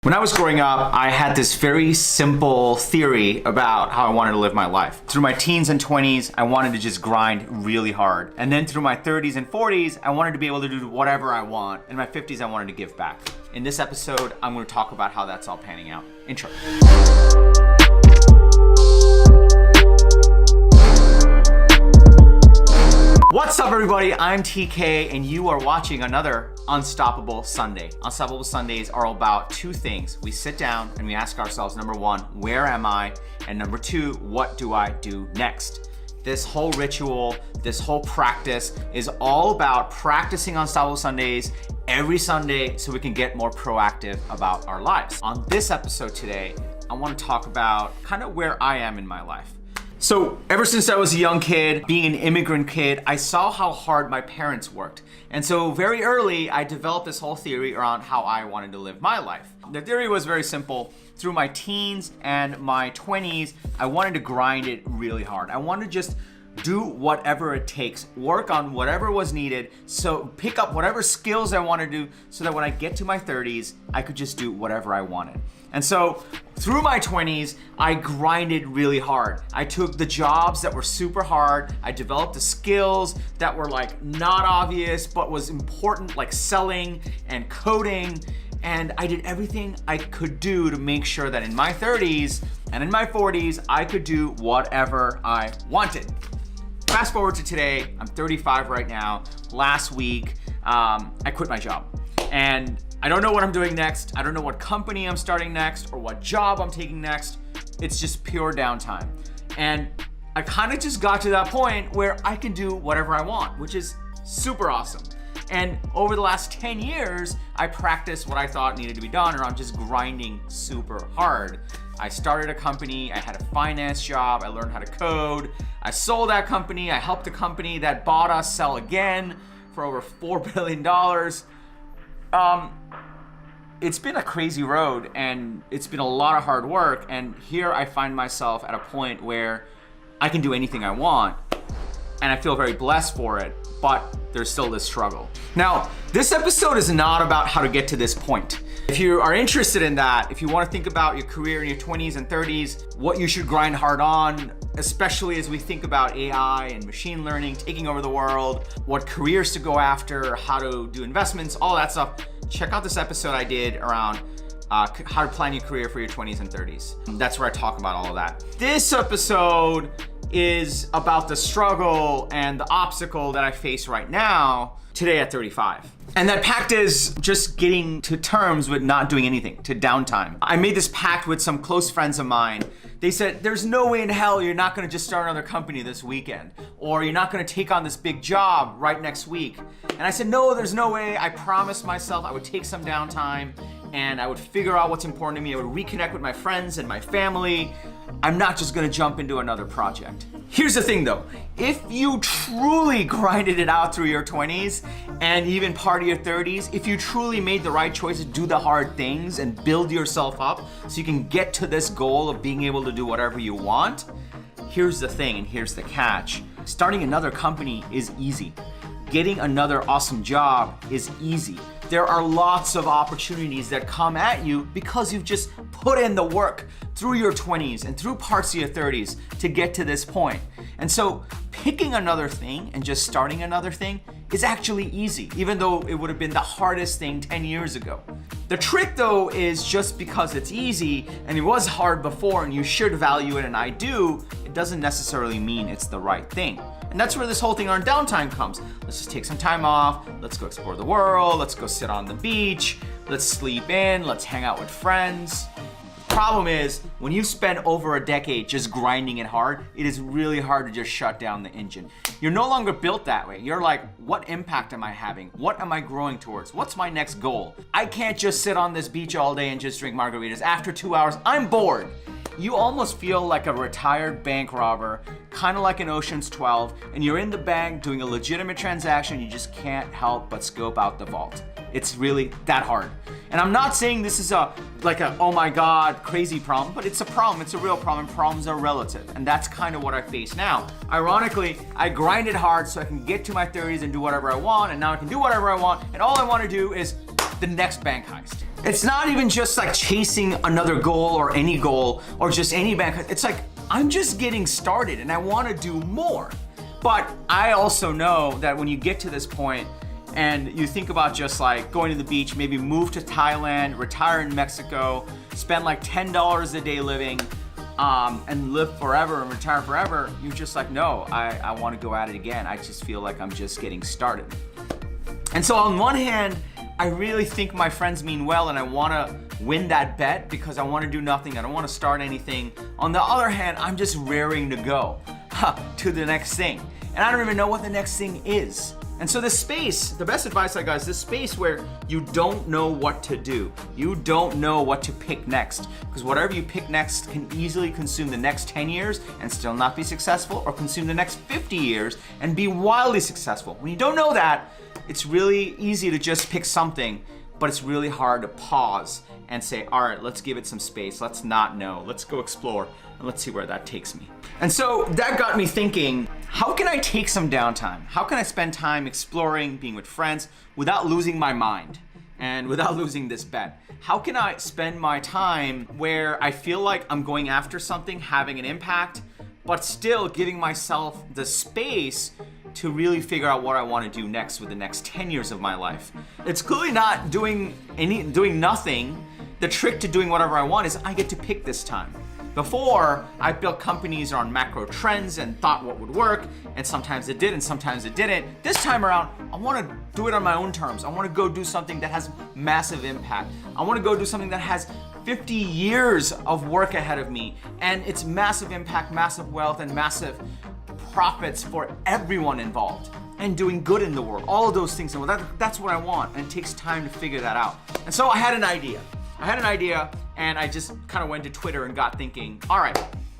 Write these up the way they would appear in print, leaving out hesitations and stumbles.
When I was growing up, I had this very simple theory about how I wanted to live my life. Through my teens and 20s, I wanted to just grind really hard. And then through my 30s and 40s, I wanted to be able to do whatever I want. In my 50s, I wanted to give back. In this episode, I'm going to talk about how that's all panning out. Intro. What's up, everybody? I'm TK, and you are watching another Unstoppable Sunday. Unstoppable Sundays are all about two things. We sit down and we ask ourselves, number one, where am I? And number two, what do I do next? This whole ritual, this whole practice is all about practicing Unstoppable Sundays every Sunday so we can get more proactive about our lives. On this episode today, I want to talk about kind of where I am in my life. So ever since I was a young kid, being an immigrant kid, I saw how hard my parents worked. And so very early, I developed this whole theory around how I wanted to live my life. The theory was very simple. Through my teens and my 20s, I wanted to grind it really hard. I wanted to just do whatever it takes, work on whatever was needed, so pick up whatever skills I want to do so that when I get to my 30s, I could just do whatever I wanted. And so through my 20s, I grinded really hard. I took the jobs that were super hard. I developed the skills that were like not obvious, but was important, like selling and coding. And I did everything I could do to make sure that in my 30s and in my 40s, I could do whatever I wanted. Fast forward to today, I'm 35 right now. Last week, I quit my job. And I don't know what I'm doing next. I don't know what company I'm starting next or what job I'm taking next. It's just pure downtime. And I kind of just got to that point where I can do whatever I want, which is super awesome. And over the last 10 years, I practiced what I thought needed to be done around just grinding super hard. I started a company, I had a finance job, I learned how to code, I sold that company, I helped a company that bought us sell again for over $4 billion. It's been a crazy road and it's been a lot of hard work, and here I find myself at a point where I can do anything I want and I feel very blessed for it, but there's still this struggle. Now, this episode is not about how to get to this point. If you are interested in that, if you want to think about your career in your 20s and 30s, what you should grind hard on, especially as we think about AI and machine learning taking over the world, what careers to go after, how to do investments, all that stuff, check out this episode I did around how to plan your career for your 20s and 30s. That's where I talk about all of that. This episode is about the struggle and the obstacle that I face right now, today at 35. And that pact is just getting to terms with not doing anything, to downtime. I made this pact with some close friends of mine. They said, there's no way in hell you're not gonna just start another company this weekend, or you're not gonna take on this big job right next week. And I said, no, there's no way. I promised myself I would take some downtime and I would figure out what's important to me. I would reconnect with my friends and my family. I'm not just gonna jump into another project. Here's the thing though, if you truly grinded it out through your 20s and even part of your 30s, if you truly made the right choices, do the hard things and build yourself up so you can get to this goal of being able to do whatever you want, here's the thing and here's the catch. Starting another company is easy. Getting another awesome job is easy. There are lots of opportunities that come at you because you've just put in the work through your 20s and through parts of your 30s to get to this point. And so picking another thing and just starting another thing is actually easy, even though it would have been the hardest thing 10 years ago. The trick though is just because it's easy and it was hard before and you should value it and I do, it doesn't necessarily mean it's the right thing. And that's where this whole thing on downtime comes. Let's just take some time off. Let's go explore the world. Let's go sit on the beach. Let's sleep in. Let's hang out with friends. The problem is when you spend over a decade just grinding it hard, it is really hard to just shut down the engine. You're no longer built that way. You're like, what impact am I having? What am I growing towards? What's my next goal? I can't just sit on this beach all day and just drink margaritas. After 2 hours, I'm bored. You almost feel like a retired bank robber, kind of like in Ocean's 12, and you're in the bank doing a legitimate transaction, you just can't help but scope out the vault. It's really that hard. And I'm not saying this is like a oh my god crazy problem, but it's a problem, it's a real problem. Problems are relative, and that's kind of what I face now. Ironically, I grinded hard so I can get to my 30s and do whatever I want, and now I can do whatever I want, and all I want to do is the next bank heist. It's not even just like chasing another goal or any goal or just any bank. It's like, I'm just getting started and I want to do more. But I also know that when you get to this point and you think about just like going to the beach, maybe move to Thailand, retire in Mexico, spend like $10 a day living, and live forever and retire forever, you're just like, no, I want to go at it again. I just feel like I'm just getting started. And so on one hand, I really think my friends mean well and I want to win that bet because I want to do nothing. I don't want to start anything. On the other hand, I'm just raring to go to the next thing. And I don't even know what the next thing is. And so this space, the best advice I got is this space where you don't know what to do. You don't know what to pick next. Because whatever you pick next can easily consume the next 10 years and still not be successful, or consume the next 50 years and be wildly successful. When you don't know that, it's really easy to just pick something, but it's really hard to pause and say, all right, let's give it some space. Let's not know. Let's go explore and let's see where that takes me. And so that got me thinking, how can I take some downtime? How can I spend time exploring, being with friends without losing my mind and without losing this bet? How can I spend my time where I feel like I'm going after something, having an impact, but still giving myself the space to really figure out what I want to do next with the next 10 years of my life? It's clearly not doing nothing. The trick to doing whatever I want is I get to pick this time. Before, I built companies on macro trends and thought what would work, and sometimes it did and sometimes it didn't. This time around, I want to do it on my own terms. I want to go do something that has massive impact. I want to go do something that has 50 years of work ahead of me, and it's massive impact, massive wealth, and massive profits for everyone involved, and doing good in the world. All of those things, and that's what I want, and it takes time to figure that out. And so I had an idea, and I just kind of went to Twitter and got thinking, all right,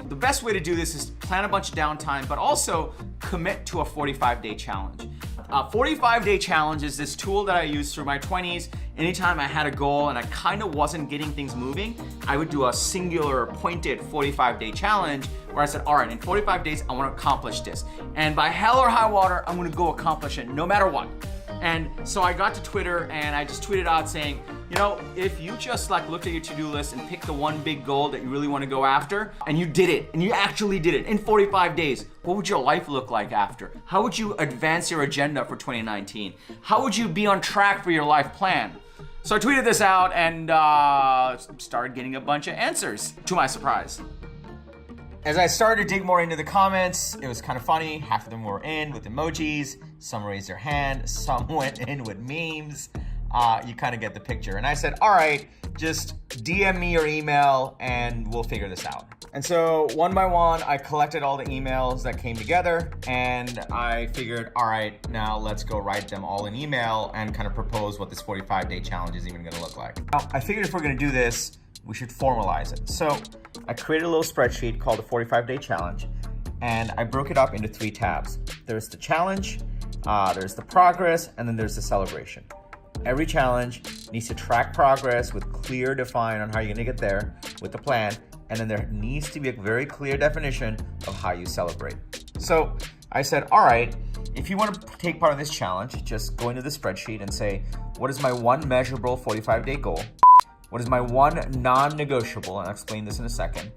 the best way to do this is plan a bunch of downtime, but also commit to a 45-day challenge. A 45-day challenge is this tool that I used through my 20s. Anytime I had a goal and I kind of wasn't getting things moving, I would do a singular pointed 45-day challenge where I said, all right, in 45 days, I want to accomplish this. And by hell or high water, I'm going to go accomplish it no matter what. And so I got to Twitter and I just tweeted out saying, you know, if you just like looked at your to-do list and picked the one big goal that you really want to go after, and you did it, and you actually did it in 45 days, what would your life look like after? How would you advance your agenda for 2019? How would you be on track for your life plan? So I tweeted this out and started getting a bunch of answers, to my surprise. As I started to dig more into the comments, it was kind of funny. Half of them were in with emojis, some raised their hand, some went in with memes. You kind of get the picture. And I said, all right, just DM me your email and we'll figure this out. And so one by one, I collected all the emails that came together and I figured, all right, now let's go write them all in email and kind of propose what this 45-day challenge is even gonna look like. Now, I figured if we're gonna do this, we should formalize it. So I created a little spreadsheet called the 45-day challenge and I broke it up into 3 tabs. There's the challenge, there's the progress, and then there's the celebration. Every challenge needs to track progress with clear define on how you're gonna get there with the plan, and then there needs to be a very clear definition of how you celebrate. So I said, all right, if you want to take part in this challenge, just go into the spreadsheet and say, what is my one measurable 45-day goal? What is my one non-negotiable? And I'll explain this in a second.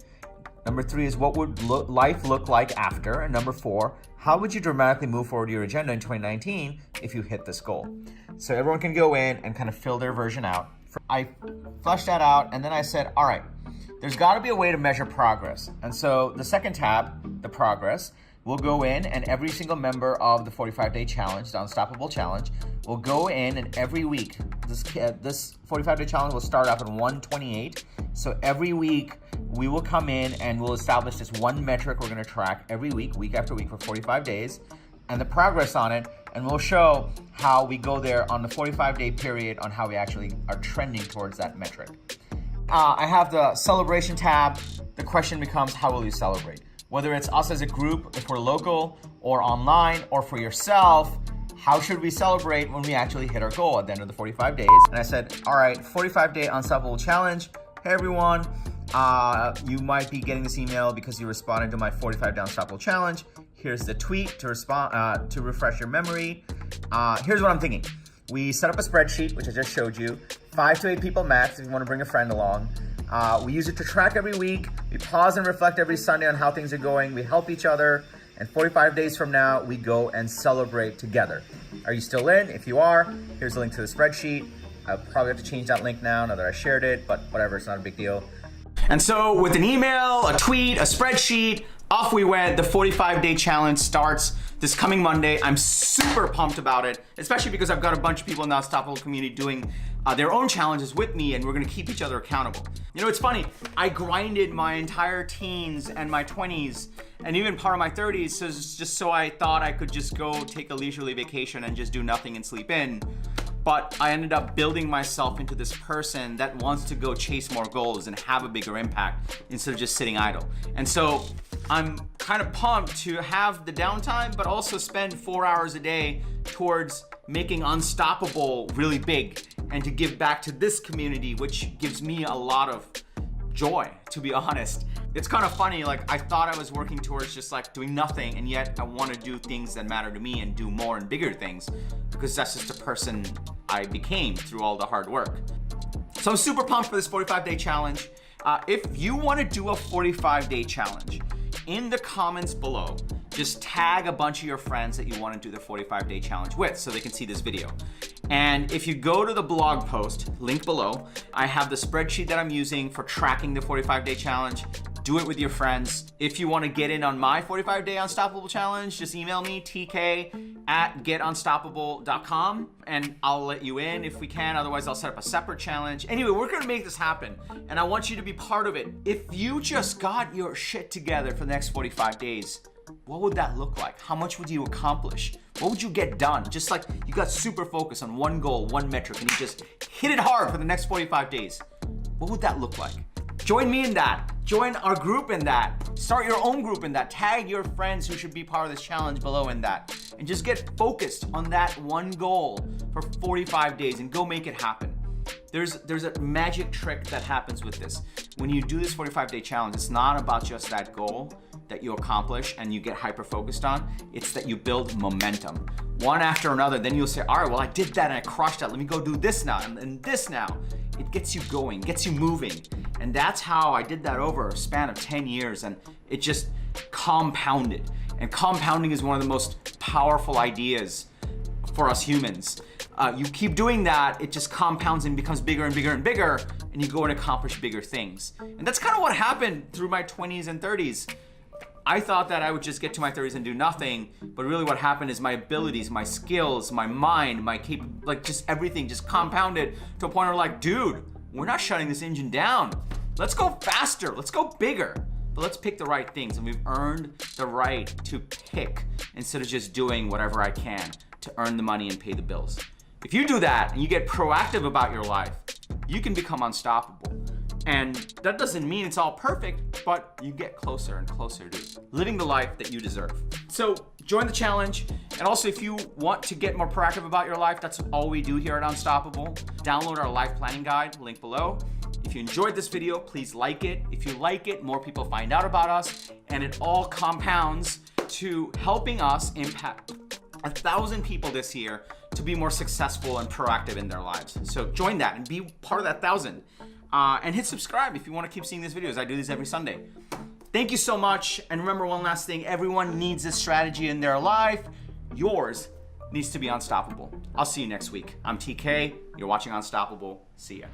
Number 3 is what would life look like after? And number 4, how would you dramatically move forward your agenda in 2019 if you hit this goal? So everyone can go in and kind of fill their version out. I fleshed that out and then I said, all right, there's got to be a way to measure progress. And so the second tab, the progress, we'll go in and every single member of the 45-day challenge, the Unstoppable Challenge, will go in and every week, this 45-day challenge will start off at 128. So every week we will come in and we'll establish this one metric we're going to track every week, week after week for 45 days and the progress on it. And we'll show how we go there on the 45-day period on how we actually are trending towards that metric. I have the celebration tab. The question becomes, how will you celebrate? Whether it's us as a group, if we're local or online, or for yourself, how should we celebrate when we actually hit our goal at the end of the 45 days? And I said, all right, 45-day Unstoppable Challenge. Hey everyone, you might be getting this email because you responded to my 45-day Unstoppable Challenge. Here's the tweet to respond to refresh your memory. Here's what I'm thinking. We set up a spreadsheet, which I just showed you. 5 to 8 people max if you want to bring a friend along. We use it to track every week. We pause and reflect every Sunday on how things are going. We help each other. And 45 days from now, we go and celebrate together. Are you still in? If you are, here's a link to the spreadsheet. I'll probably have to change that link now that I shared it, but whatever, it's not a big deal. And so with an email, a tweet, a spreadsheet, off we went. The 45-day challenge starts this coming Monday. I'm super pumped about it, especially because I've got a bunch of people in the Unstoppable community doing their own challenges with me, and we're gonna keep each other accountable. You know, it's funny, I grinded my entire teens and my 20s and even part of my 30s just so I thought I could just go take a leisurely vacation and just do nothing and sleep in. But I ended up building myself into this person that wants to go chase more goals and have a bigger impact instead of just sitting idle. And so I'm kind of pumped to have the downtime, but also spend 4 hours a day towards making Unstoppable really big and to give back to this community, which gives me a lot of joy, to be honest. It's kind of funny, like I thought I was working towards just like doing nothing, and yet I want to do things that matter to me and do more and bigger things because that's just the person I became through all the hard work. So I'm super pumped for this 45-day challenge. If you want to do a 45-day challenge, in the comments below, just tag a bunch of your friends that you want to do the 45-day challenge with so they can see this video. And if you go to the blog post, link below, I have the spreadsheet that I'm using for tracking the 45-day challenge. Do it with your friends. If you want to get in on my 45-day Unstoppable challenge, just email me, tk@getunstoppable.com, and I'll let you in if we can. Otherwise, I'll set up a separate challenge. Anyway, we're going to make this happen, and I want you to be part of it. If you just got your shit together for the next 45 days, what would that look like? How much would you accomplish? What would you get done? Just like you got super focused on one goal, one metric, and you just hit it hard for the next 45 days. What would that look like? Join me in that. Join our group in that. Start your own group in that. Tag your friends who should be part of this challenge below in that. And just get focused on that one goal for 45 days and go make it happen. There's a magic trick that happens with this. When you do this 45-day challenge, it's not about just that goal that you accomplish and you get hyper-focused on. It's that you build momentum. One after another, then you'll say, all right, well, I did that and I crushed that. Let me go do this now and this now. It gets you going, gets you moving. And that's how I did that over a span of 10 years, and it just compounded. And compounding is one of the most powerful ideas for us humans. You keep doing that, it just compounds and becomes bigger and bigger and bigger, and you go and accomplish bigger things. And that's kind of what happened through my 20s and 30s. I thought that I would just get to my 30s and do nothing, but really what happened is my abilities, my skills, my mind, like just everything just compounded to a point where like, dude, we're not shutting this engine down. Let's go faster, let's go bigger, but let's pick the right things. And we've earned the right to pick instead of just doing whatever I can to earn the money and pay the bills. If you do that and you get proactive about your life, you can become unstoppable. And that doesn't mean it's all perfect, but you get closer and closer to living the life that you deserve. So join the challenge. And also, if you want to get more proactive about your life, that's all we do here at Unstoppable. Download our life planning guide, link below. If you enjoyed this video, please like it. If you like it, more people find out about us, and it all compounds to helping us impact 1,000 people this year to be more successful and proactive in their lives. So join that and be part of that 1,000. And hit subscribe if you want to keep seeing these videos. I do these every Sunday. Thank you so much. And remember one last thing, everyone needs this strategy in their life. Yours needs to be unstoppable. I'll see you next week. I'm TK. You're watching Unstoppable. See ya.